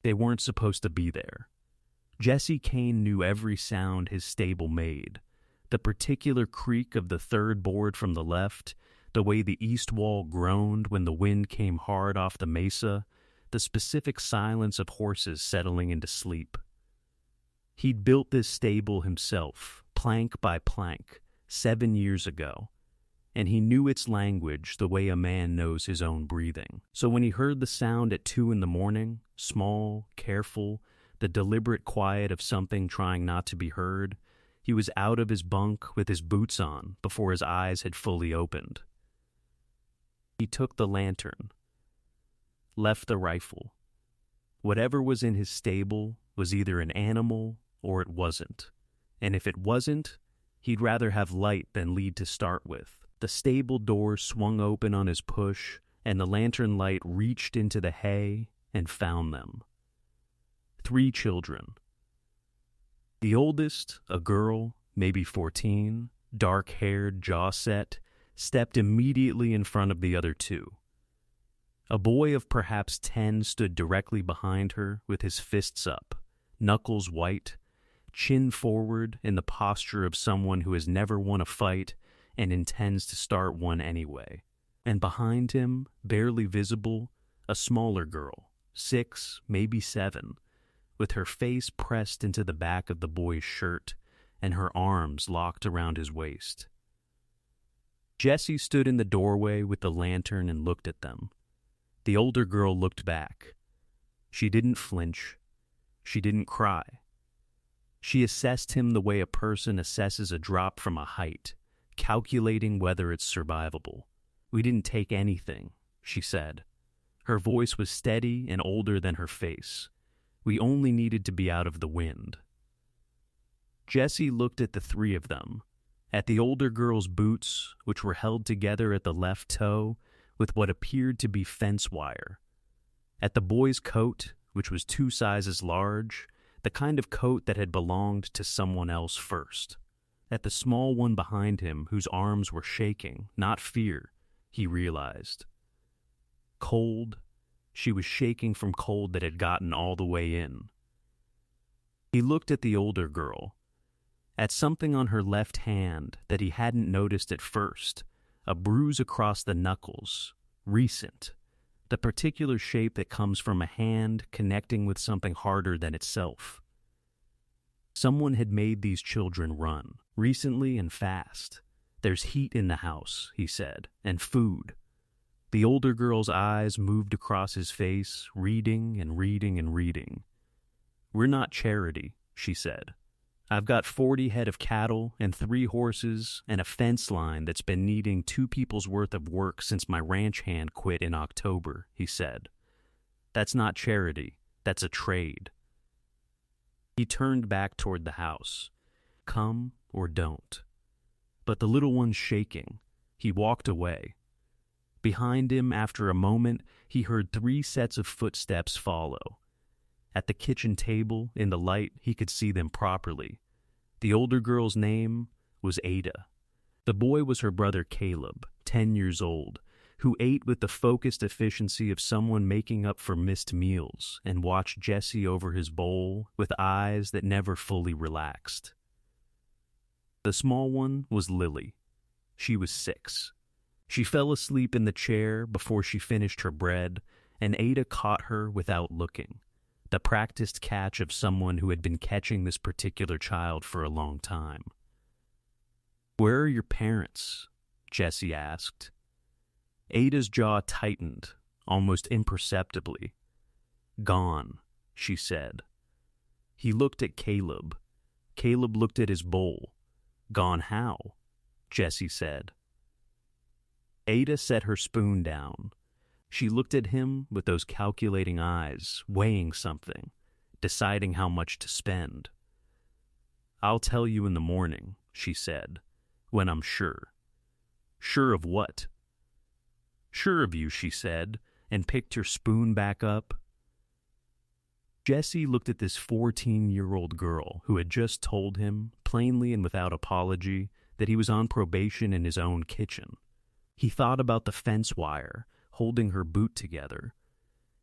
They weren't supposed to be there. Jesse Cain knew every sound his stable made. The particular creak of the third board from the left, the way the east wall groaned when the wind came hard off the mesa, the specific silence of horses settling into sleep. He'd built this stable himself, plank by plank, 7 years ago, and he knew its language the way a man knows his own breathing. So when he heard the sound at 2 a.m, small, careful, the deliberate quiet of something trying not to be heard, he was out of his bunk with his boots on before his eyes had fully opened. He took the lantern, left the rifle. Whatever was in his stable was either an animal or it wasn't. And if it wasn't, he'd rather have light than lead to start with. The stable door swung open on his push, and the lantern light reached into the hay and found them. 3 children. The oldest, a girl, maybe 14, dark-haired, jaw-set, stepped immediately in front of the other 2. A boy of perhaps 10 stood directly behind her with his fists up, knuckles white, chin forward in the posture of someone who has never won a fight and intends to start one anyway. And behind him, barely visible, a smaller girl, 6, maybe 7, with her face pressed into the back of the boy's shirt and her arms locked around his waist. Jesse stood in the doorway with the lantern and looked at them. The older girl looked back. She didn't flinch. She didn't cry. She assessed him the way a person assesses a drop from a height, calculating whether it's survivable. "We didn't take anything," she said. Her voice was steady and older than her face. "We only needed to be out of the wind." Jesse looked at the 3 of them, at the older girl's boots, which were held together at the left toe with what appeared to be fence wire, at the boy's coat, which was 2 sizes large, the kind of coat that had belonged to someone else first, at the small one behind him whose arms were shaking, not fear, he realized. Cold. She was shaking from cold that had gotten all the way in. He looked at the older girl, at something on her left hand that he hadn't noticed at first, a bruise across the knuckles, recent, the particular shape that comes from a hand connecting with something harder than itself. Someone had made these children run, recently and fast. "There's heat in the house," he said, "and food." The older girl's eyes moved across his face, reading and reading and reading. "We're not charity," she said. "I've got 40 head of cattle and 3 horses and a fence line that's been needing 2 people's worth of work since my ranch hand quit in October," he said. "That's not charity. That's a trade." He turned back toward the house. Come or don't. But the little one's shaking. He walked away. Behind him, after a moment, he heard 3 sets of footsteps follow. At the kitchen table, in the light, he could see them properly. The older girl's name was Ada. The boy was her brother Caleb, 10 years old, who ate with the focused efficiency of someone making up for missed meals and watched Jesse over his bowl with eyes that never fully relaxed. The small one was Lily. She was 6. She fell asleep in the chair before she finished her bread, and Ada caught her without looking, the practiced catch of someone who had been catching this particular child for a long time. "Where are your parents?" Jesse asked. Ada's jaw tightened, almost imperceptibly. "Gone," she said. He looked at Caleb. Caleb looked at his bowl. "Gone how?" Jesse said. Ada set her spoon down. She looked at him with those calculating eyes, weighing something, deciding how much to spend. "I'll tell you in the morning," she said, "when I'm sure." "Sure of what?" "Sure of you," she said, and picked her spoon back up. Jesse looked at this 14-year-old girl who had just told him, plainly and without apology, that he was on probation in his own kitchen. He thought about the fence wire, holding her boot together.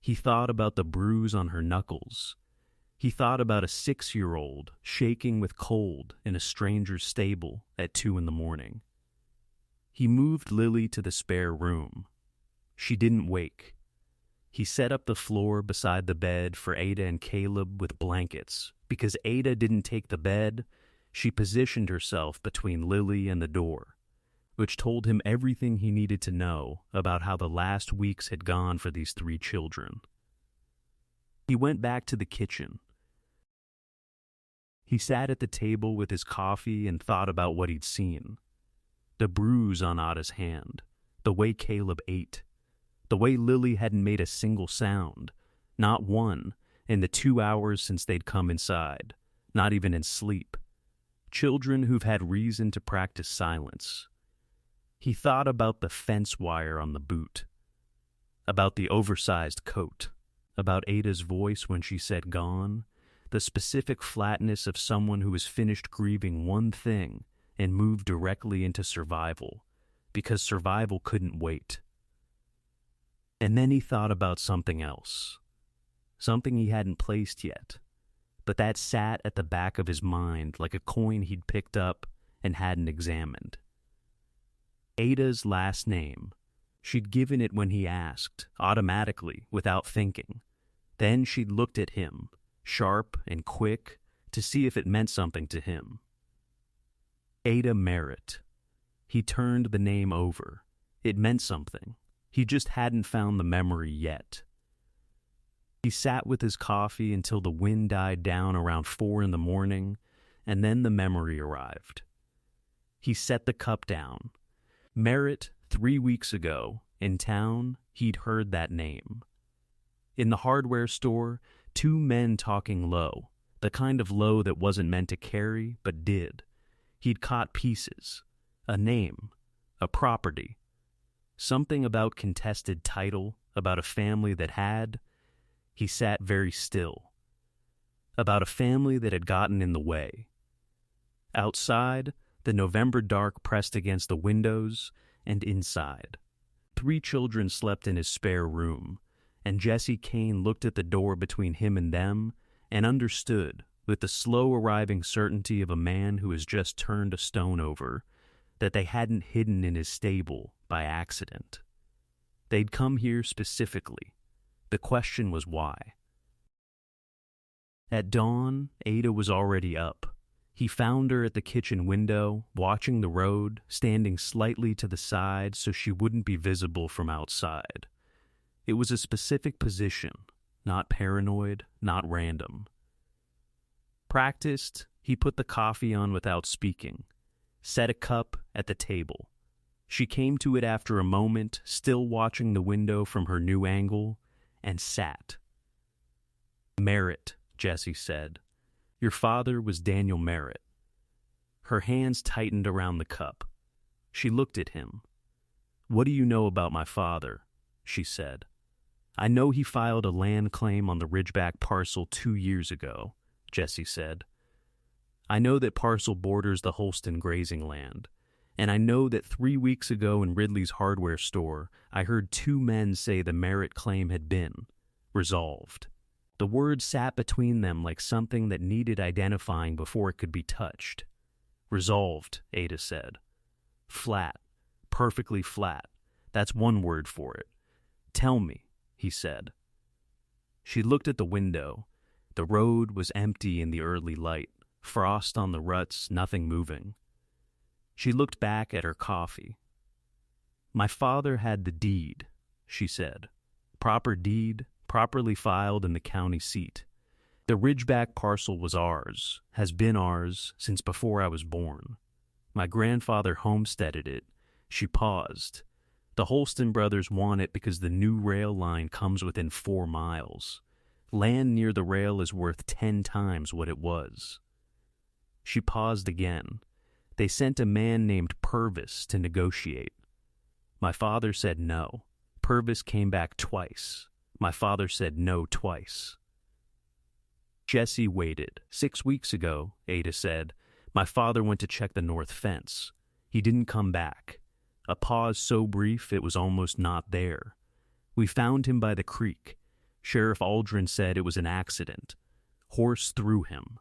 He thought about the bruise on her knuckles. He thought about a 6-year-old shaking with cold in a stranger's stable at 2 a.m. He moved Lily to the spare room. She didn't wake. He set up the floor beside the bed for Ada and Caleb with blankets. Because Ada didn't take the bed, she positioned herself between Lily and the door, which told him everything he needed to know about how the last weeks had gone for these 3 children. He went back to the kitchen. He sat at the table with his coffee and thought about what he'd seen. The bruise on Ada's hand, the way Caleb ate, the way Lily hadn't made a single sound, not one, in the 2 hours since they'd come inside, not even in sleep. Children who've had reason to practice silence. He thought about the fence wire on the boot, about the oversized coat, about Ada's voice when she said gone, the specific flatness of someone who has finished grieving one thing and moved directly into survival, because survival couldn't wait. And then he thought about something else. Something he hadn't placed yet, but that sat at the back of his mind like a coin he'd picked up and hadn't examined. Ada's last name. She'd given it when he asked, automatically, without thinking. Then she'd looked at him, sharp and quick, to see if it meant something to him. Ada Merritt. He turned the name over. It meant something. He just hadn't found the memory yet. He sat with his coffee until the wind died down around 4 a.m, and then the memory arrived. He set the cup down. Merritt, 3 weeks ago, in town, he'd heard that name. In the hardware store, 2 men talking low, the kind of low that wasn't meant to carry, but did. He'd caught pieces, a name, a property, something about contested title, about a family that had. He sat very still. About a family that had gotten in the way. Outside, the November dark pressed against the windows, and inside. 3 children slept in his spare room, and Jesse Cain looked at the door between him and them and understood, with the slow arriving certainty of a man who has just turned a stone over, that they hadn't hidden in his stable by accident. They'd come here specifically. The question was why. At dawn, Ada was already up. He found her at the kitchen window, watching the road, standing slightly to the side so she wouldn't be visible from outside. It was a specific position, not paranoid, not random. Practiced, he put the coffee on without speaking, set a cup at the table. She came to it after a moment, still watching the window from her new angle, and sat. Merritt, Jesse said. Your father was Daniel Merritt. Her hands tightened around the cup. She looked at him. What do you know about my father? She said. I know he filed a land claim on the Ridgeback parcel 2 years ago, Jesse said. I know that parcel borders the Holston grazing land. And I know that 3 weeks ago in Ridley's hardware store, I heard 2 men say the Merritt claim had been resolved. The word sat between them like something that needed identifying before it could be touched. Resolved, Ada said. Flat. Perfectly flat. That's one word for it. Tell me, he said. She looked at the window. The road was empty in the early light, frost on the ruts, nothing moving. She looked back at her coffee. My father had the deed, she said. Proper deed, properly filed in the county seat. The Ridgeback parcel was ours, has been ours since before I was born. My grandfather homesteaded it. She paused. The Holston brothers want it because the new rail line comes within 4 miles. Land near the rail is worth 10 times what it was. She paused again. They sent a man named Purvis to negotiate. My father said no. Purvis came back twice. My father said no twice. Jesse waited. 6 weeks ago, Ada said, my father went to check the north fence. He didn't come back. A pause so brief it was almost not there. We found him by the creek. Sheriff Aldrin said it was an accident. Horse threw him.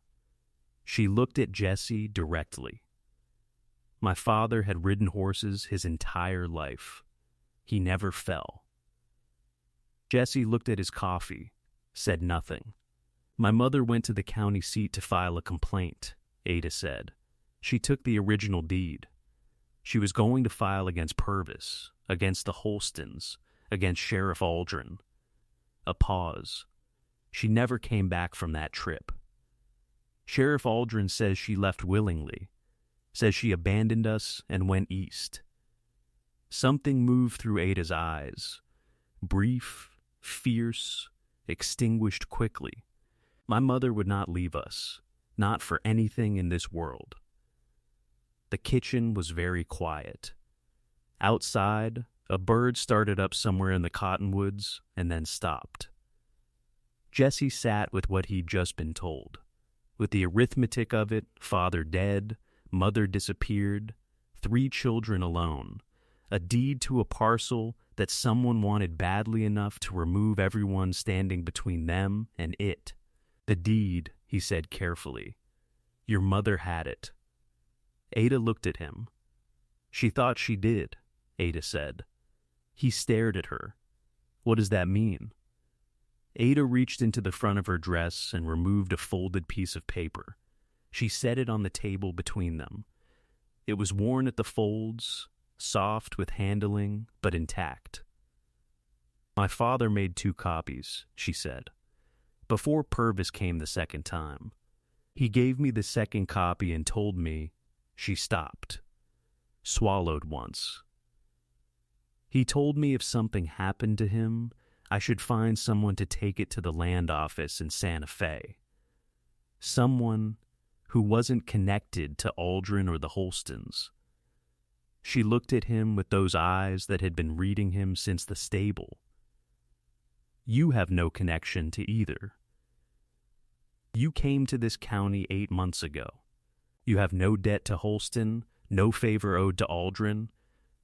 She looked at Jesse directly. My father had ridden horses his entire life. He never fell. Jesse looked at his coffee, said nothing. My mother went to the county seat to file a complaint, Ada said. She took the original deed. She was going to file against Purvis, against the Holstons, against Sheriff Aldrin. A pause. She never came back from that trip. Sheriff Aldrin says she left willingly, says she abandoned us and went east. Something moved through Ada's eyes, brief, fierce, extinguished quickly. My mother would not leave us, not for anything in this world. The kitchen was very quiet. Outside, a bird started up somewhere in the cottonwoods and then stopped. Jesse sat with what he'd just been told, with the arithmetic of it: father dead, mother disappeared, 3 children alone, a deed to a parcel that someone wanted badly enough to remove everyone standing between them and it. The deed, he said carefully. Your mother had it. Ada looked at him. She thought she did, Ada said. He stared at her. What does that mean? Ada reached into the front of her dress and removed a folded piece of paper. She set it on the table between them. It was worn at the folds, soft with handling, but intact. My father made 2 copies, she said, before Purvis came the second time. He gave me the second copy and told me. She stopped, swallowed once. He told me if something happened to him, I should find someone to take it to the land office in Santa Fe. Someone who wasn't connected to Aldrin or the Holstons. She looked at him with those eyes that had been reading him since the stable. You have no connection to either. You came to this county 8 months ago. You have no debt to Holston, no favor owed to Aldrin.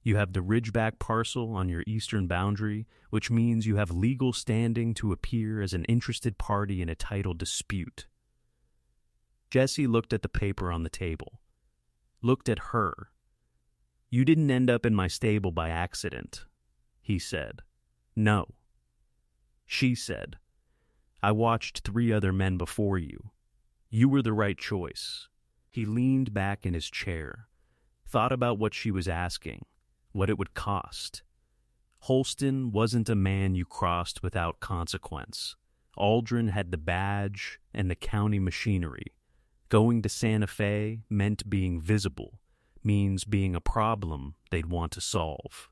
You have the Ridgeback parcel on your eastern boundary, which means you have legal standing to appear as an interested party in a title dispute. Jesse looked at the paper on the table, looked at her. You didn't end up in my stable by accident, he said. No. She said, I watched 3 other men before you. You were the right choice. He leaned back in his chair, thought about what she was asking, what it would cost. Holston wasn't a man you crossed without consequence. Aldrin had the badge and the county machinery. Going to Santa Fe meant being visible, means being a problem they'd want to solve.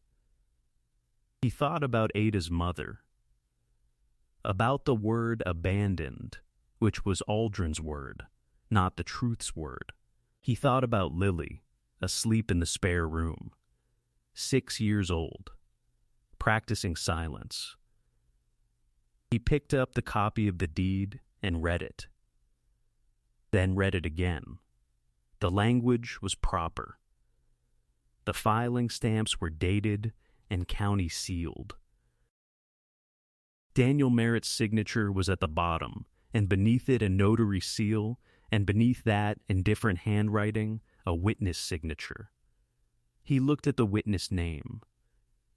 He thought about Ada's mother, about the word abandoned, which was Aldrin's word, not the truth's word. He thought about Lily, asleep in the spare room, 6 years old, practicing silence. He picked up the copy of the deed and read it, then read it again. The language was proper. The filing stamps were dated and county sealed. Daniel Merritt's signature was at the bottom, and beneath it a notary seal, and beneath that, in different handwriting, a witness signature. He looked at the witness name.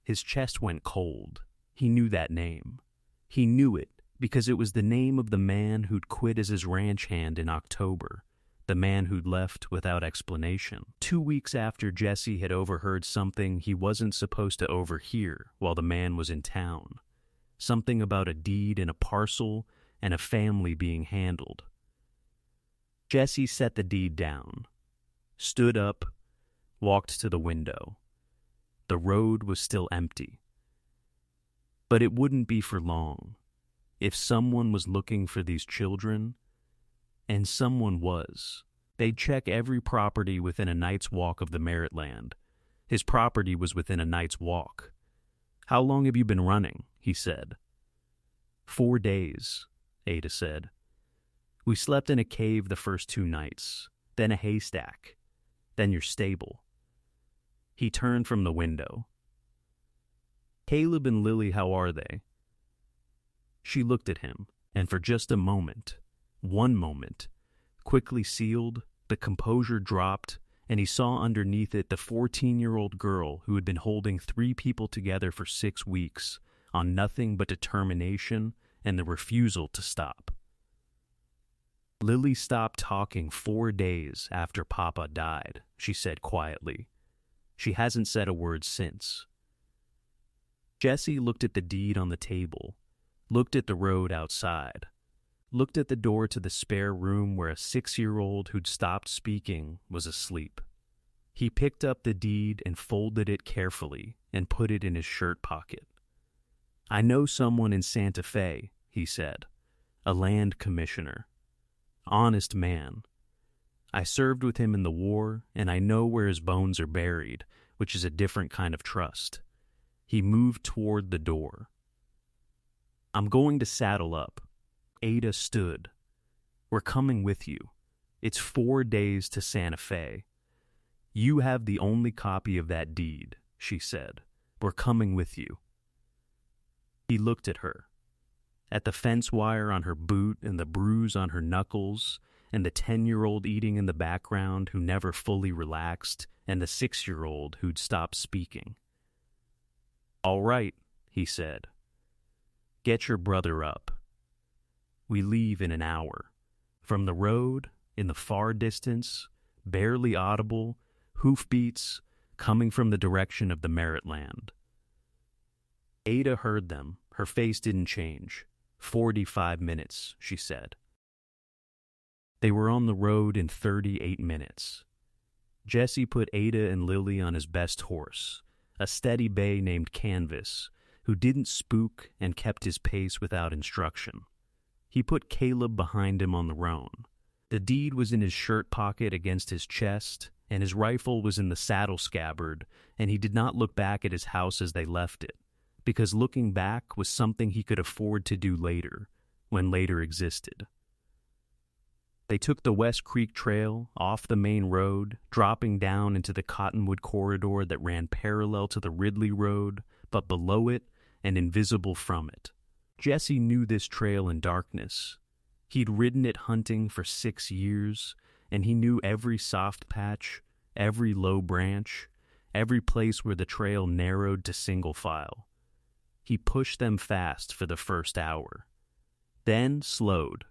His chest went cold. He knew that name. He knew it because it was the name of the man who'd quit as his ranch hand in October, the man who'd left without explanation. 2 weeks after Jesse had overheard something he wasn't supposed to overhear while the man was in town. Something about a deed in a parcel and a family being handled. Jesse set the deed down, stood up, walked to the window. The road was still empty. But it wouldn't be for long. If someone was looking for these children, and someone was, they'd check every property within a night's walk of the Merritt land. His property was within a night's walk. How long have you been running? He said. 4 days, Ada said. We slept in a cave the first 2 nights, then a haystack, then your stable. He turned from the window. Caleb and Lily, how are they? She looked at him, and for just a moment, one moment, quickly sealed, the composure dropped, and he saw underneath it the 14-year-old girl who had been holding 3 people together for 6 weeks on nothing but determination and the refusal to stop. Lily stopped talking 4 days after Papa died, she said quietly. She hasn't said a word since. Jesse looked at the deed on the table, looked at the road outside, looked at the door to the spare room where a 6-year-old who'd stopped speaking was asleep. He picked up the deed and folded it carefully and put it in his shirt pocket. I know someone in Santa Fe, he said, a land commissioner. Honest man. I served with him in the war, and I know where his bones are buried, which is a different kind of trust. He moved toward the door. I'm going to saddle up. Ada stood. We're coming with you. It's 4 days to Santa Fe. You have the only copy of that deed, she said. We're coming with you. He looked at her, at the fence wire on her boot and the bruise on her knuckles, and the 10-year-old eating in the background who never fully relaxed, and the 6-year-old who'd stopped speaking. All right, he said. Get your brother up. We leave in an hour. From the road, in the far distance, barely audible, hoofbeats coming from the direction of the Merritt land. Ada heard them. Her face didn't change. 45 minutes, she said. They were on the road in 38 minutes. Jesse put Ada and Lily on his best horse, a steady bay named Canvas, who didn't spook and kept his pace without instruction. He put Caleb behind him on the roan. The deed was in his shirt pocket against his chest, and his rifle was in the saddle scabbard, and he did not look back at his house as they left it, because looking back was something he could afford to do later, when later existed. They took the West Creek Trail off the main road, dropping down into the Cottonwood corridor that ran parallel to the Ridley Road, but below it and invisible from it. Jesse knew this trail in darkness. He'd ridden it hunting for 6 years, and he knew every soft patch, every low branch, every place where the trail narrowed to single file. He pushed them fast for the first hour, then slowed,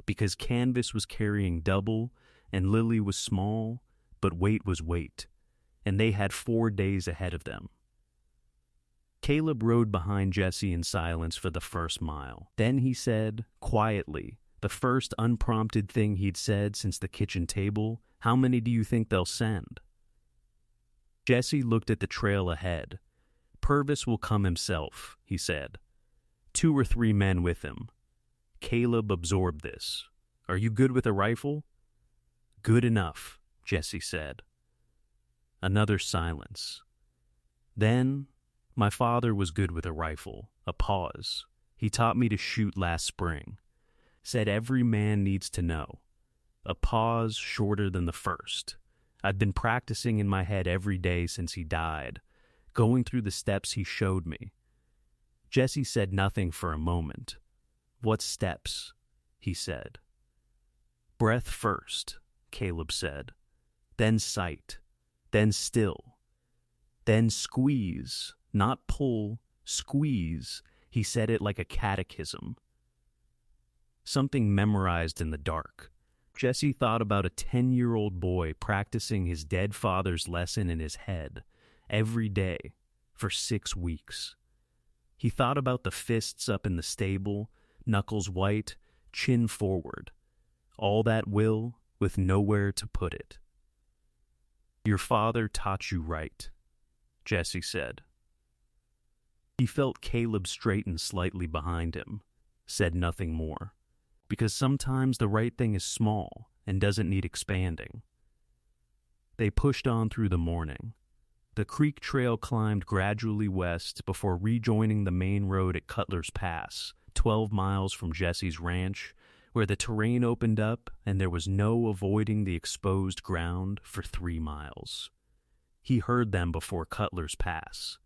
because Canvas was carrying double and Lily was small, but weight was weight, and they had 4 days ahead of them. Caleb rode behind Jesse in silence for the first mile. Then he said, quietly, the first unprompted thing he'd said since the kitchen table, "How many do you think they'll send?" Jesse looked at the trail ahead. Purvis will come himself, he said. 2 or 3 men with him. Caleb absorbed this. Are you good with a rifle? Good enough, Jesse said. Another silence. Then, my father was good with a rifle. A pause. He taught me to shoot last spring. Said every man needs to know. A pause shorter than the first. I'd been practicing in my head every day since he died, going through the steps he showed me. Jesse said nothing for a moment. What steps? He said. Breath first, Caleb said. Then sight. Then still. Then squeeze. Not pull, squeeze. He said it like a catechism. Something memorized in the dark. Jesse thought about a 10-year-old boy practicing his dead father's lesson in his head every day for 6 weeks. He thought about the fists up in the stable, knuckles white, chin forward. All that will with nowhere to put it. Your father taught you right, Jesse said. He felt Caleb straighten slightly behind him, said nothing more, because sometimes the right thing is small and doesn't need expanding. They pushed on through the morning. The creek trail climbed gradually west before rejoining the main road at Cutler's Pass, 12 miles from Jesse's ranch, where the terrain opened up and there was no avoiding the exposed ground for 3 miles. He heard them before Cutler's Pass.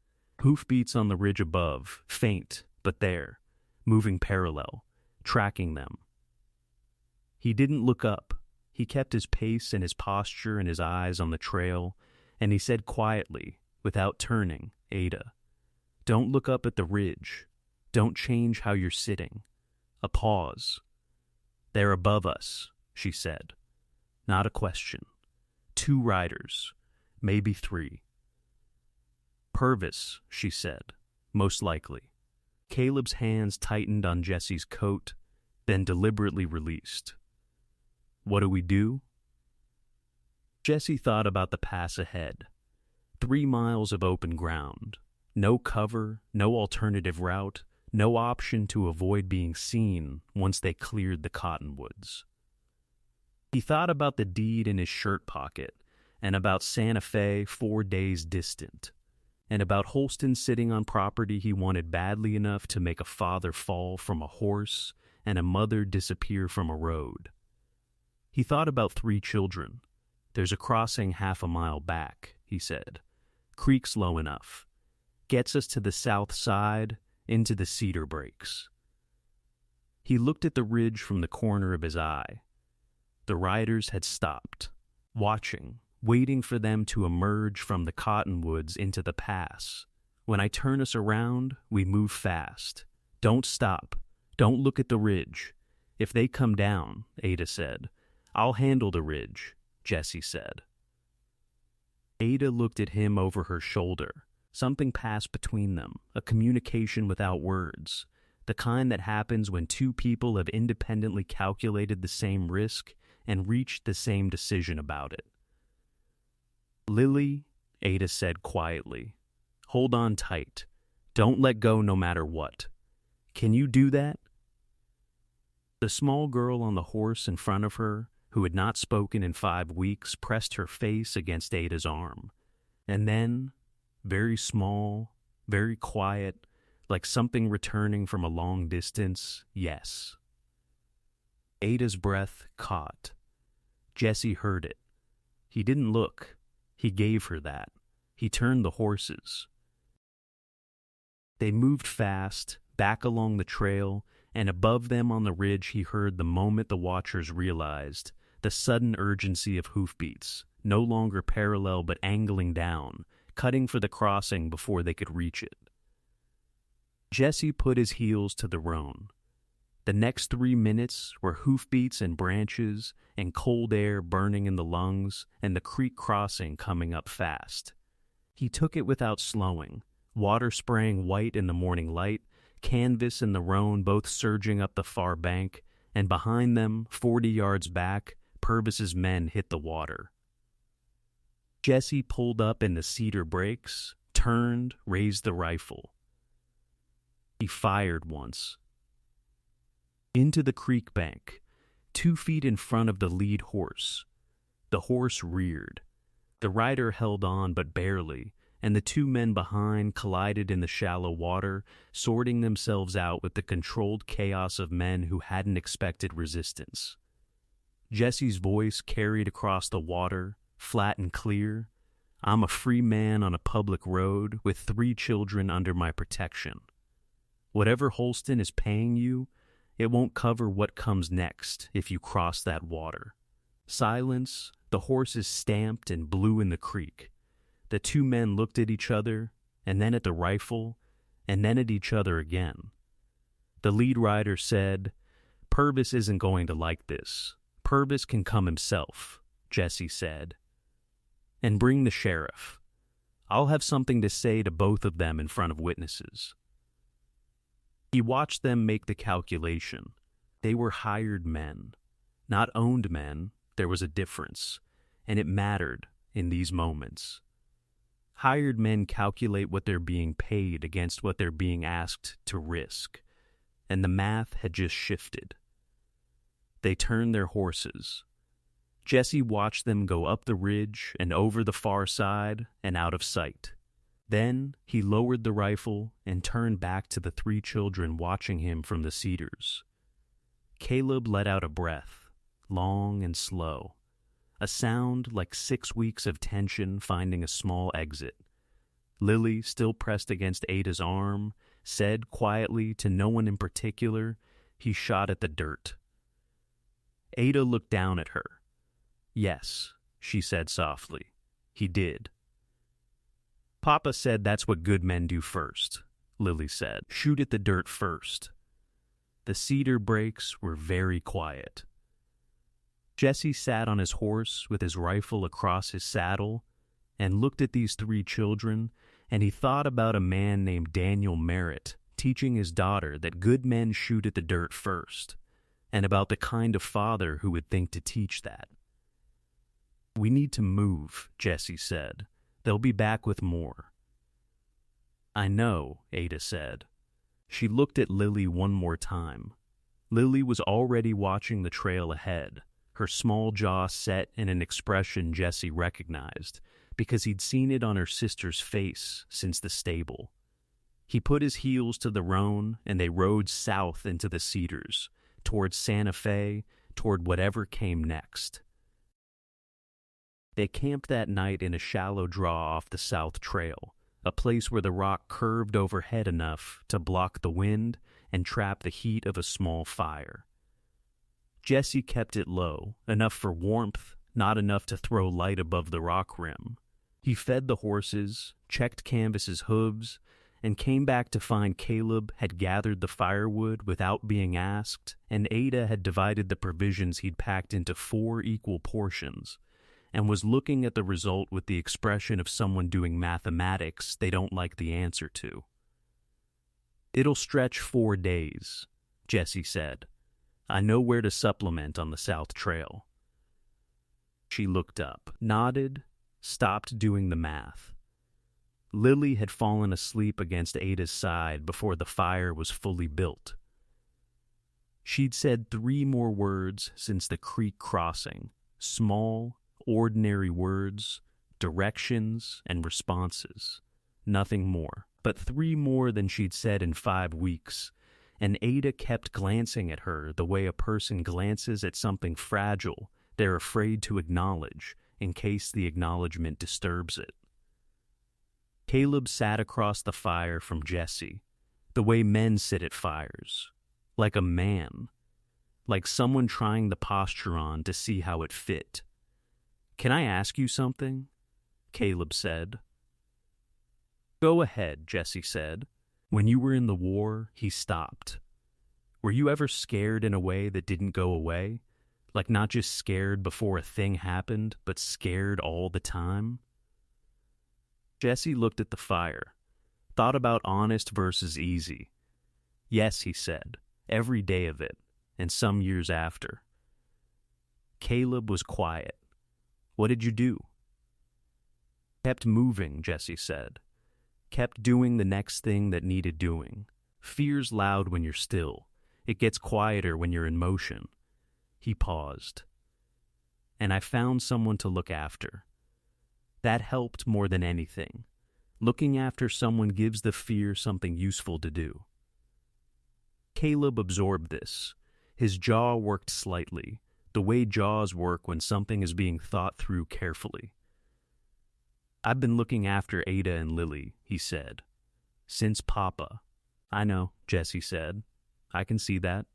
Hoofbeats on the ridge above, faint, but there. moving parallel, tracking them. He didn't look up. He kept his pace and his posture and his eyes on the trail, and he said quietly, without turning, "Ada, don't look up at the ridge. Don't change how you're sitting." A pause. "They're above us," she said. Not a question. 2 riders, maybe 3. "Purvis," she said, "most likely." Caleb's hands tightened on Jesse's coat, then deliberately released. "What do we do?" Jesse thought about the pass ahead. 3 miles of open ground. No cover, no alternative route, no option to avoid being seen once they cleared the cottonwoods. He thought about the deed in his shirt pocket, and about Santa Fe 4 days distant, and about Holston sitting on property he wanted badly enough to make a father fall from a horse and a mother disappear from a road. He thought about 3 children. "There's a crossing half a mile back," he said. "Creek's low enough. Gets us to the south side, into the cedar breaks." He looked at the ridge from the corner of his eye. The riders had stopped, watching, waiting for them to emerge from the cottonwoods into the pass. "When I turn us around, we move fast. Don't stop. Don't look at the ridge. If they come down," Ada said. "I'll handle the ridge," Jesse said. Ada looked at him over her shoulder. Something passed between them, a communication without words, the kind that happens when 2 people have independently calculated the same risk and reached the same decision about it. "Lily," Ada said quietly, "hold on tight. Don't let go no matter what. Can you do that?" The small girl on the horse in front of her, who had not spoken in 5 weeks, pressed her face against Ada's arm. And then, very small, very quiet, like something returning from a long distance, yes. Ada's breath caught. Jesse heard it. He didn't look. He gave her that. He turned the horses. They moved fast, back along the trail, and above them on the ridge he heard the moment the watchers realized, the sudden urgency of hoofbeats, no longer parallel but angling down, cutting for the crossing before they could reach it. Jesse put his heels to the roan. The next 3 minutes were hoofbeats and branches and cold air burning in the lungs and the creek crossing coming up fast. He took it without slowing, water spraying white in the morning light, canvas and the roan both surging up the far bank, and behind them, 40 yards back, Purvis's men hit the water. Jesse pulled up in the cedar breaks, turned, raised the rifle. He fired once. Into the creek bank, 2 feet in front of the lead horse. The horse reared. The rider held on but barely, and the 2 men behind collided in the shallow water, sorting themselves out with the controlled chaos of men who hadn't expected resistance. Jesse's voice carried across the water, flat and clear. "I'm a free man on a public road with 3 children under my protection. Whatever Holston is paying you, it won't cover what comes next if you cross that water." Silence, the horses stamped and blew in the creek. The 2 men looked at each other, and then at the rifle, and then at each other again. The lead rider said, "Purvis isn't going to like this. Purvis can come himself," Jesse said. "And bring the sheriff. I'll have something to say to both of them in front of witnesses." He watched them make the calculation. They were hired men, not owned men. There was a difference, and it mattered in these moments. Hired men calculate what they're being paid against what they're being asked to risk, and the math had just shifted. They turned their horses. Jesse watched them go up the ridge and over the far side and out of sight. Then he lowered the rifle and turned back to the 3 children watching him from the cedars. Caleb let out a breath, long and slow, a sound like 6 weeks of tension finding a small exit. Lily, still pressed against Ada's arm, said quietly to no one in particular, he shot at the dirt. Ada looked down at her. Yes, she said softly. He did. Papa said that's what good men do first, Lily said. Shoot at the dirt first. The cedar brakes were very quiet. Jesse sat on his horse with his rifle across his saddle and looked at these three children, and he thought about a man named Daniel Merritt teaching his daughter that good men shoot at the dirt first, and about the kind of father who would think to teach that. We need to move, Jesse said. They'll be back with more. I know, Ada said. She looked at Lily one more time. Lily was already watching the trail ahead, her small jaw set in an expression Jesse recognized, because he'd seen it on her sister's face since the stable. He put his heels to the roan, and they rode south into the cedars, toward Santa Fe, toward whatever came next. They camped that night in a shallow draw off the south trail, a place where the rock curved overhead enough to block the wind and trap the heat of a small fire. Jesse kept it low, enough for warmth, not enough to throw light above the rock rim. He fed the horses, checked Canvas's hooves, and came back to find Caleb had gathered the firewood without being asked, and Ada had divided the provisions he'd packed into 4 equal portions, and was looking at the result with the expression of someone doing mathematics they don't like the answer to. It'll stretch 4 days, Jesse said. I know where to supplement on the South Trail. She looked up, nodded, stopped doing the math. Lily had fallen asleep against Ada's side before the fire was fully built. She'd said 3 more words since the creek crossing, small, ordinary words, directions, and responses. Nothing more, but 3 more than she'd said in 5 weeks, and Ada kept glancing at her the way a person glances at something fragile they're afraid to acknowledge in case the acknowledgement disturbs it. Caleb sat across the fire from Jesse, the way men sit at fires, like a man, like someone trying the posture on to see how it fit. Can I ask you something? Caleb said. Go ahead, Jesse said. When you were in the war, he stopped. Were you ever scared in a way that didn't go away? Like not just scared before a thing happened, but scared all the time? Jesse looked at the fire, thought about honest versus easy. Yes, he said, every day of it, and some years after. Caleb was quiet. What did you do? Kept moving, Jesse said. Kept doing the next thing that needed doing. Fear's loud when you're still. It gets quieter when you're in motion. He paused. And I found someone to look after. That helped more than anything. Looking after someone gives the fear something useful to do. Caleb absorbed this. His jaw worked slightly, the way jaws work when something is being thought through carefully. I've been looking after Ada and Lily, he said. Since Papa. I know, Jesse said. I can see that.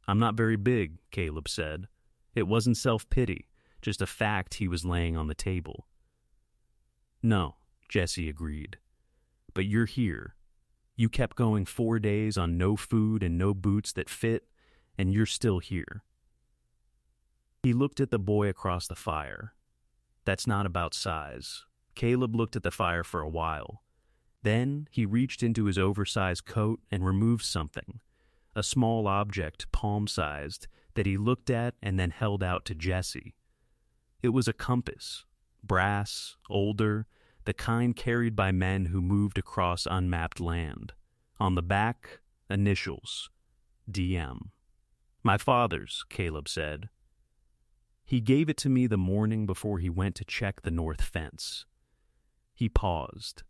I'm not very big, Caleb said. It wasn't self-pity, just a fact he was laying on the table. No, Jesse agreed. But you're here. You kept going 4 days on no food and no boots that fit, and you're still here. He looked at the boy across the fire. That's not about size. Caleb looked at the fire for a while. Then he reached into his oversized coat and removed something, a small object palm-sized that he looked at and then held out to Jesse. It was a compass, brass, older, the kind carried by men who moved across unmapped land. On the back, initials, DM. My father's, Caleb said. He gave it to me the morning before he went to check the north fence. He paused.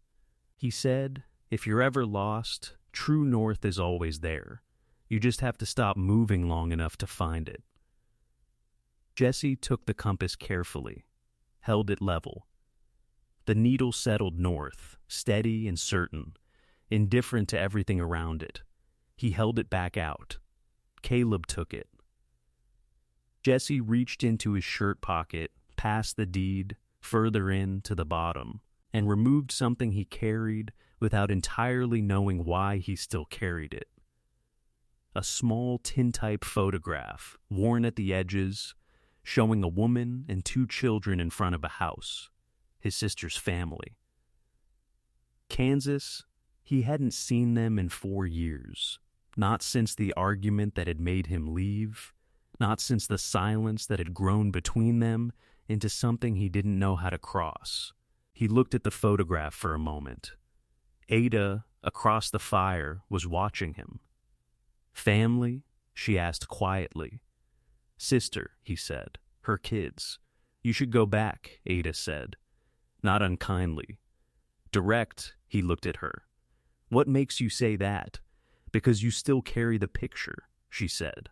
He said, if you're ever lost, true north is always there. You just have to stop moving long enough to find it. Jesse took the compass carefully, held it level. The needle settled north, steady and certain. indifferent to everything around it. He held it back out. Caleb took it. Jesse reached into his shirt pocket, past the deed, further in to the bottom, and removed something he carried without entirely knowing why he still carried it. A small tintype photograph, worn at the edges, showing a woman and 2 children in front of a house, his sister's family. Kansas, he hadn't seen them in 4 years, not since the argument that had made him leave, not since the silence that had grown between them into something he didn't know how to cross. He looked at the photograph for a moment. Ada, across the fire, was watching him. "Family?" she asked quietly. "Sister," he said. "Her kids." "You should go back," Ada said, not unkindly. Direct, he looked at her. "What makes you say that?" "Because you still carry the picture," she said.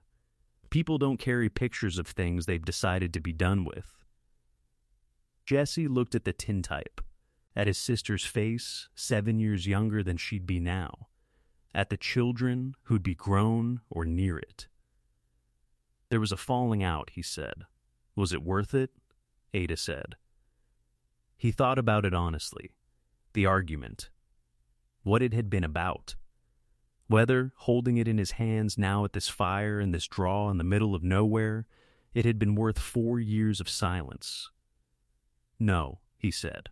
"People don't carry pictures of things they've decided to be done with." Jesse looked at the tintype, at his sister's face, 7 years younger than she'd be now, at the children who'd be grown or near it. "There was a falling out," he said. "Was it worth it?" Ada said. He thought about it honestly. The argument. What it had been about. Whether, holding it in his hands now at this fire and this draw in the middle of nowhere, it had been worth 4 years of silence. "No," he said.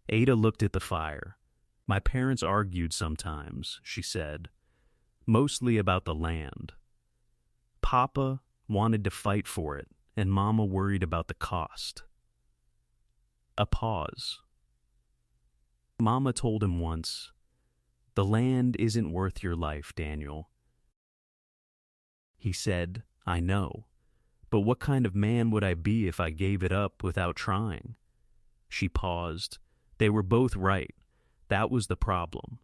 Ada looked at the fire. "My parents argued sometimes," she said, "mostly about the land. Papa wanted to fight for it, and Mama worried about the cost." A pause. Mama told him once, "The land isn't worth your life, Daniel." He said, "I know, but what kind of man would I be if I gave it up without trying?" She paused. They were both right. That was the problem.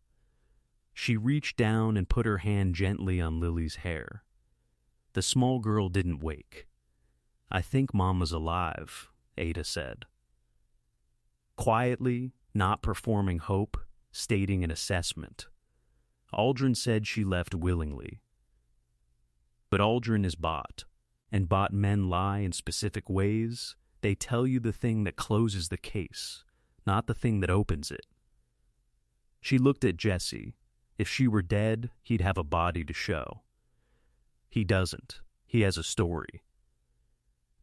She reached down and put her hand gently on Lily's hair. The small girl didn't wake. "I think Mama's alive," Ada said. Quietly, not performing hope, stating an assessment. Aldrin said she left willingly. But Aldrin is bought, and bought men lie in specific ways. They tell you the thing that closes the case, not the thing that opens it. She looked at Jesse. If she were dead, he'd have a body to show. He doesn't. He has a story.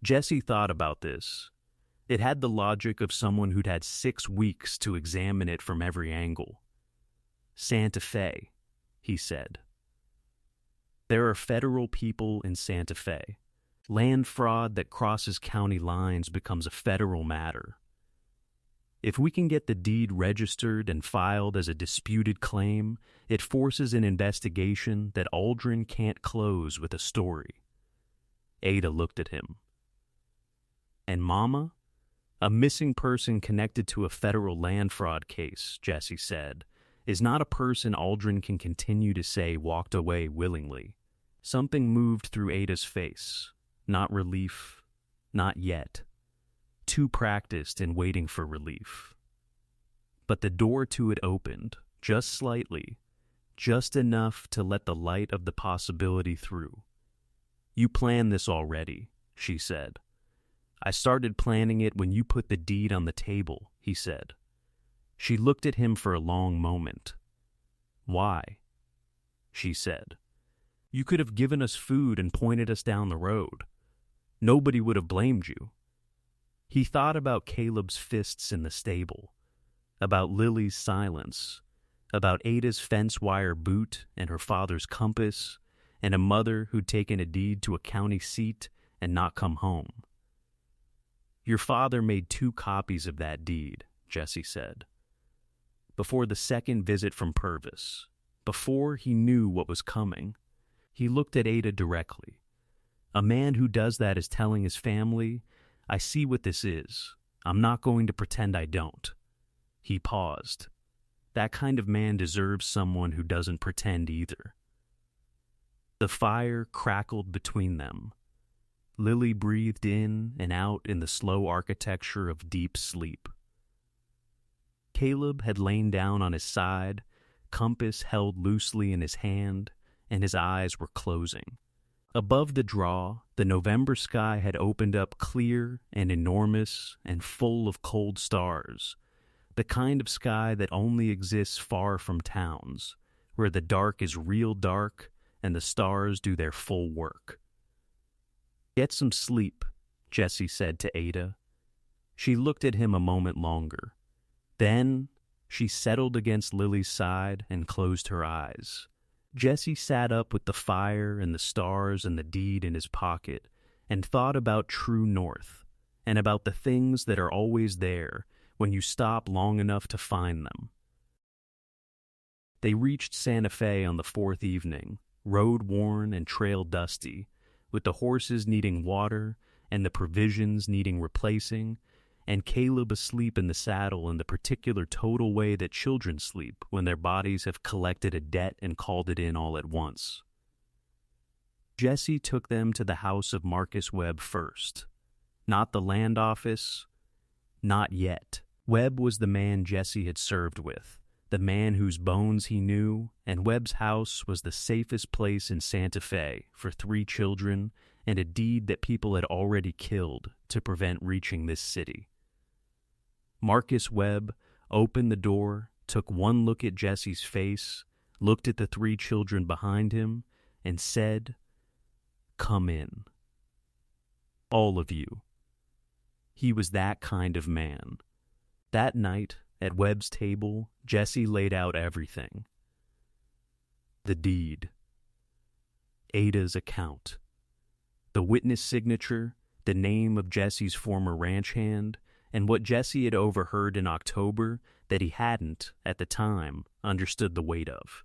Jesse thought about this. It had the logic of someone who'd had 6 weeks to examine it from every angle. "Santa Fe," he said. There are federal people in Santa Fe. Land fraud that crosses county lines becomes a federal matter. If we can get the deed registered and filed as a disputed claim, it forces an investigation that Aldrin can't close with a story. Ada looked at him. "And Mama? A missing person connected to a federal land fraud case," Jesse said, "is not a person Aldrin can continue to say walked away willingly." Something moved through Ada's face. Not relief. Not yet. Too practiced in waiting for relief. But the door to it opened, just slightly, just enough to let the light of the possibility through. "You planned this already," she said. "I started planning it when you put the deed on the table," he said. She looked at him for a long moment. "Why?" she said. "You could have given us food and pointed us down the road. Nobody would have blamed you." He thought about Caleb's fists in the stable, about Lily's silence, about Ada's fence wire boot and her father's compass, and a mother who'd taken a deed to a county seat and not come home. "Your father made 2 copies of that deed," Jesse said. Before the second visit from Purvis, before he knew what was coming, he looked at Ada directly. A man who does that is telling his family, "I see what this is. I'm not going to pretend I don't." He paused. That kind of man deserves someone who doesn't pretend either. The fire crackled between them. Lily breathed in and out in the slow architecture of deep sleep. Caleb had lain down on his side, compass held loosely in his hand, and his eyes were closing. Above the draw, the November sky had opened up clear and enormous and full of cold stars, the kind of sky that only exists far from towns, where the dark is real dark and the stars do their full work. "Get some sleep," Jesse said to Ada. She looked at him a moment longer. Then she settled against Lily's side and closed her eyes. Jesse sat up with the fire and the stars and the deed in his pocket and thought about true north and about the things that are always there when you stop long enough to find them. They reached Santa Fe on the fourth evening, road-worn and trail-dusty, with the horses needing water and the provisions needing replacing, and Caleb asleep in the saddle in the particular total way that children sleep when their bodies have collected a debt and called it in all at once. Jesse took them to the house of Marcus Webb first. Not the land office, not yet. Webb was the man Jesse had served with, the man whose bones he knew, and Webb's house was the safest place in Santa Fe for 3 children and a deed that people had already killed to prevent reaching this city. Marcus Webb opened the door, took one look at Jesse's face, looked at the 3 children behind him, and said, "Come in. All of you." He was that kind of man. That night, at Webb's table, Jesse laid out everything. The deed. Ada's account. The witness signature, the name of Jesse's former ranch hand, and what Jesse had overheard in October that he hadn't, at the time, understood the weight of.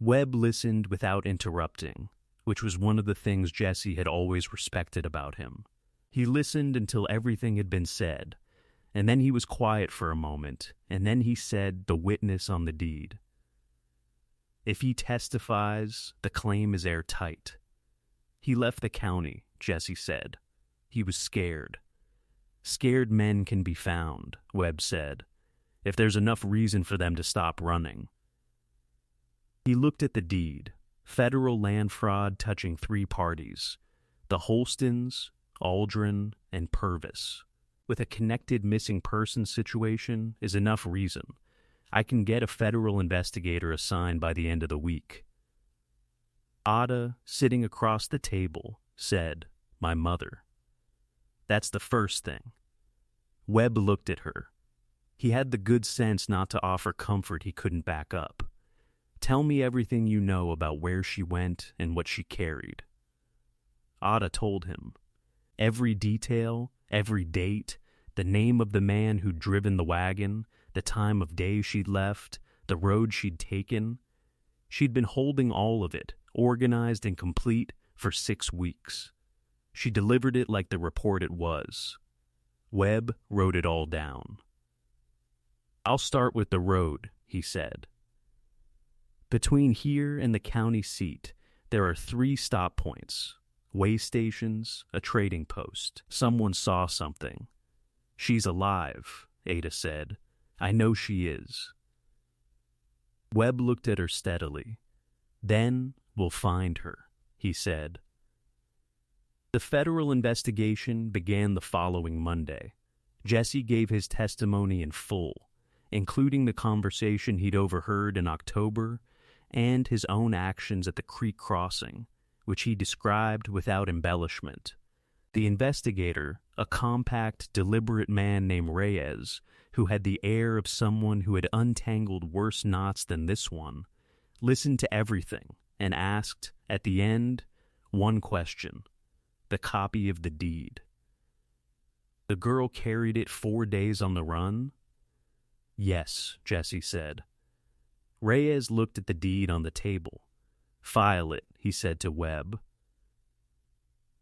Webb listened without interrupting, which was one of the things Jesse had always respected about him. He listened until everything had been said, and then he was quiet for a moment, and then he said the witness on the deed. If he testifies, the claim is airtight. He left the county, Jesse said. He was scared. Scared men can be found, Webb said, if there's enough reason for them to stop running. He looked at the deed, federal land fraud touching 3 parties, the Holstons, Aldrin, and Purvis. With a connected missing person situation is enough reason. I can get a federal investigator assigned by the end of the week. Ada, sitting across the table, said, "My mother." That's the first thing. Webb looked at her. He had the good sense not to offer comfort he couldn't back up. "Tell me everything you know about where she went and what she carried." Ada told him. Every detail, every date, the name of the man who'd driven the wagon, the time of day she'd left, the road she'd taken. She'd been holding all of it, organized and complete, for 6 weeks. She delivered it like the report it was. Webb wrote it all down. "I'll start with the road," he said. "Between here and the county seat, there are 3 stop points. Way stations, a trading post. Someone saw something. She's alive," Ada said. "I know she is." Webb looked at her steadily. "Then we'll find her," he said. The federal investigation began the following Monday. Jesse gave his testimony in full, including the conversation he'd overheard in October and his own actions at the creek crossing, which he described without embellishment. The investigator, a compact, deliberate man named Reyes, who had the air of someone who had untangled worse knots than this one, listened to everything and asked, at the end, one question: the copy of the deed. "The girl carried it 4 days on the run?" "Yes," Jesse said. Reyes looked at the deed on the table. "File it," he said to Webb.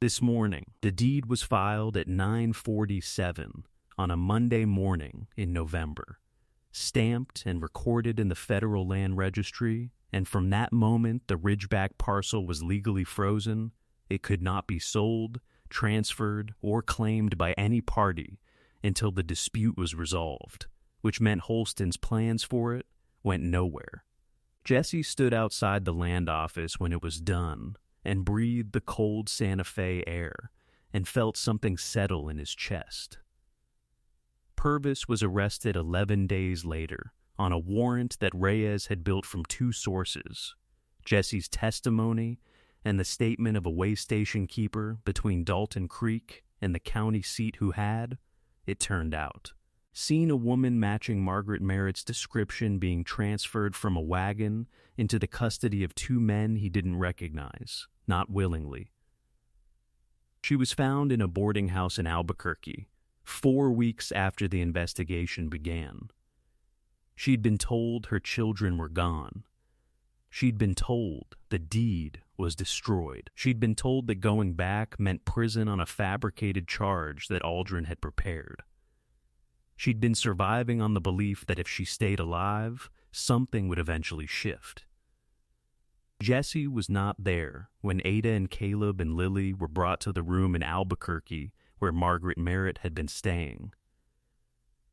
This morning, the deed was filed at 9:47 on a Monday morning in November, stamped and recorded in the Federal Land Registry, and from that moment the Ridgeback parcel was legally frozen. It could not be sold, transferred, or claimed by any party until the dispute was resolved, which meant Holston's plans for it went nowhere. Jesse stood outside the land office when it was done and breathed the cold Santa Fe air and felt something settle in his chest. Purvis was arrested 11 days later on a warrant that Reyes had built from two sources: Jesse's testimony and the statement of a way station keeper between Dalton Creek and the county seat who had, it turned out, seen a woman matching Margaret Merritt's description being transferred from a wagon into the custody of two men he didn't recognize, not willingly. She was found in a boarding house in Albuquerque 4 weeks after the investigation began. She'd been told her children were gone. She'd been told the deed was destroyed. She'd been told that going back meant prison on a fabricated charge that Aldrin had prepared. She'd been surviving on the belief that if she stayed alive, something would eventually shift. Jesse was not there when Ada and Caleb and Lily were brought to the room in Albuquerque where Margaret Merritt had been staying.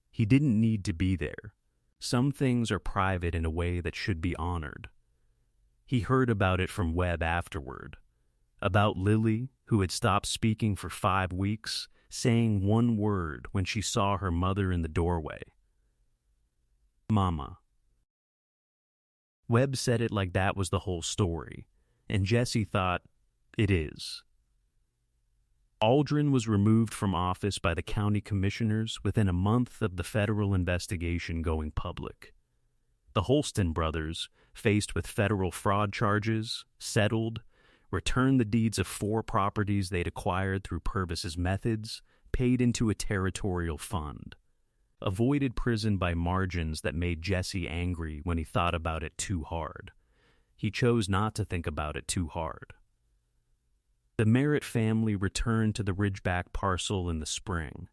He didn't need to be there. Some things are private in a way that should be honored. He heard about it from Webb afterward. About Lily, who had stopped speaking for 5 weeks, saying one word when she saw her mother in the doorway. Mama. Webb said it like that was the whole story, and Jesse thought, it is. Aldrin was removed from office by the county commissioners within a month of the federal investigation going public. The Holston brothers, faced with federal fraud charges, settled, returned the deeds of 4 properties they'd acquired through Purvis's methods, paid into a territorial fund, avoided prison by margins that made Jesse angry when he thought about it too hard. He chose not to think about it too hard. The Merritt family returned to the Ridgeback parcel in the spring.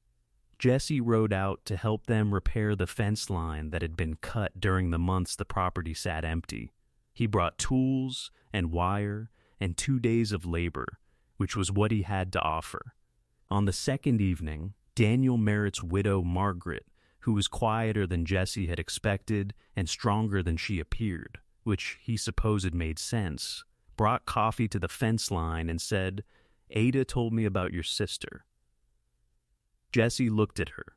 Jesse rode out to help them repair the fence line that had been cut during the months the property sat empty. He brought tools and wire and 2 days of labor, which was what he had to offer. On the second evening, Daniel Merritt's widow, Margaret, who was quieter than Jesse had expected and stronger than she appeared, which he supposed made sense, brought coffee to the fence line and said, "Ada told me about your sister." Jesse looked at her.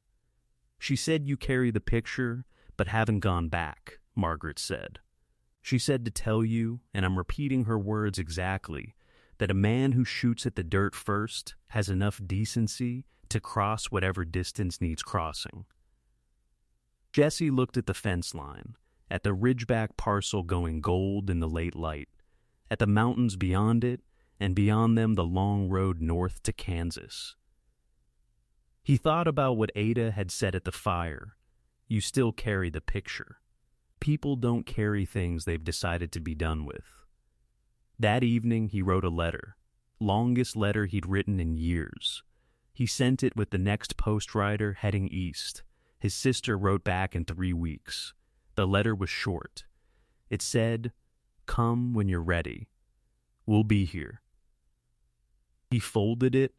"She said you carry the picture, but haven't gone back," Margaret said. "She said to tell you, and I'm repeating her words exactly, that a man who shoots at the dirt first has enough decency to cross whatever distance needs crossing." Jesse looked at the fence line, at the Ridgeback parcel going gold in the late light, at the mountains beyond it, and beyond them the long road north to Kansas. He thought about what Ada had said at the fire. You still carry the picture. People don't carry things they've decided to be done with. That evening he wrote a letter, longest letter he'd written in years. He sent it with the next postwriter heading east. His sister wrote back in 3 weeks. The letter was short. It said, "Come when you're ready. We'll be here." He folded it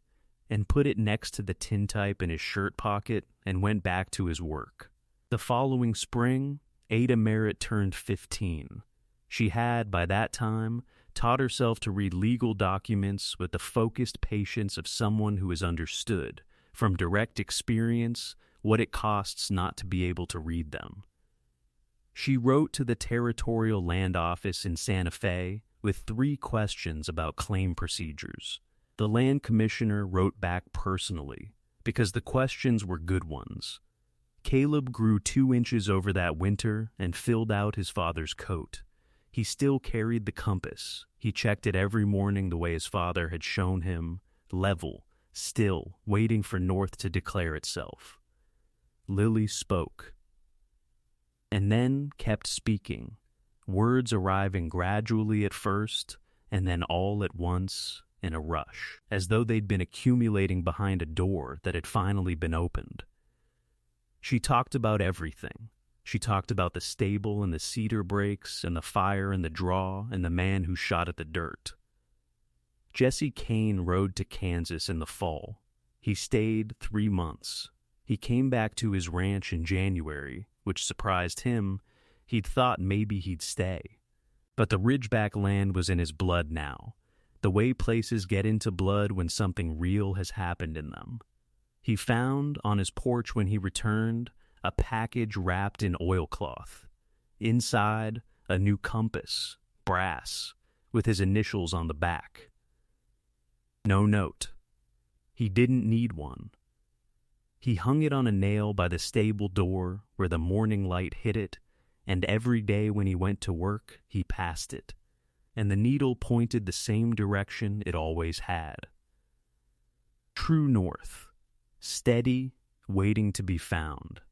and put it next to the tintype in his shirt pocket and went back to his work. The following spring, Ada Merritt turned 15. She had, by that time, taught herself to read legal documents with the focused patience of someone who has understood, from direct experience, what it costs not to be able to read them. She wrote to the Territorial Land Office in Santa Fe with 3 questions about claim procedures. The land commissioner wrote back personally, because the questions were good ones. Caleb grew 2 inches over that winter and filled out his father's coat. He still carried the compass. He checked it every morning the way his father had shown him, level, still, waiting for north to declare itself. Lily spoke, and then kept speaking, words arriving gradually at first, and then all at once in a rush, as though they'd been accumulating behind a door that had finally been opened. She talked about everything. She talked about the stable and the cedar breaks and the fire and the draw and the man who shot at the dirt. Jesse Cain rode to Kansas in the fall. He stayed 3 months. He came back to his ranch in January, which surprised him, He'd thought maybe he'd stay. But the Ridgeback land was in his blood now, the way places get into blood when something real has happened in them. He found, on his porch when he returned, a package wrapped in oilcloth. Inside, a new compass, brass, with his initials on the back. No note. He didn't need one. He hung it on a nail by the stable door where the morning light hit it, and every day when he went to work, he passed it, and the needle pointed the same direction it always had. True north, steady, waiting to be found.